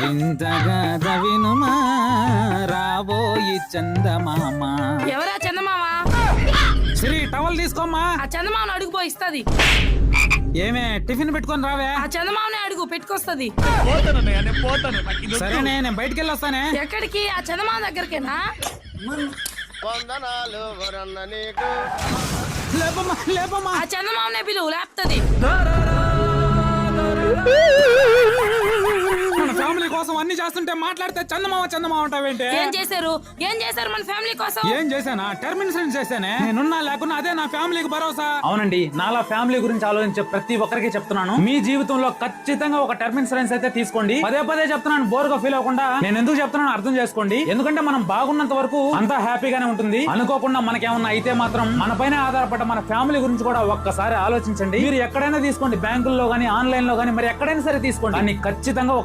వింతగా వినుమా రాబోయి చందమామ. ఎవరా చందమామ? శ్రీ టవల్ తీసుకోమ్మా. ఆ చందమామను అడుగుపో ఇస్తది. ఏమే టిఫిన్ పెట్టుకొని రావే. ఆ చందమామనే అడుగు పెట్టుకొస్తది. సరేనే నేను బయటికి వెళ్ళొస్తానే. ఎక్కడికి? ఆ చందమామ దగ్గరికేనా? లేపమ్మా లేపమ్మా. ఆ చందమామనే పిలువు లేపుతది. మన ఫ్యామిలీ కోసం అన్ని చేస్తుంటే మాట్లాడితే చందమామ చందమామ అంటావేంటి? ఏం చేశారు మన ఫ్యామిలీ కోసం? ఏం చేశానా? టర్మ్ ఇన్సూరెన్స్ చేశానే. నేనున్నా లేకున్నా అదే నా ఫ్యామిలీకి భరోసా. అవునండి, నాలా ఫ్యామిలీ గురించి ఆలోచించే ప్రతి ఒక్కరికి చెప్తున్నాను, మీ జీవితంలో ఖచ్చితంగా ఒక టర్మ్ ఇన్సూరెన్స్ అయితే తీసుకోండి. పదే పదే చెప్తున్నాను, బోర్ గా ఫీల్ అవ్వకుండా. నేను ఎందుకు చెప్తున్నాను అర్థం చేసుకోండి. ఎందుకంటే మనం బాగున్నంత వరకు అంతా హ్యాపీగానే ఉంటుంది. అనుకోకుండా మనకేమన్నా అయితే మాత్రం మన పైన ఆధారపడ్డ మన ఫ్యామిలీ గురించి కూడా ఒక్కసారి ఆలోచించండి. మీరు ఎక్కడైనా తీసుకోండి, బ్యాంకుల్లో గానీ ఆన్లైన్ లో గానీ మరి ఎక్కడైనా సరే తీసుకోండి, కానీ ఖచ్చితంగా ఒక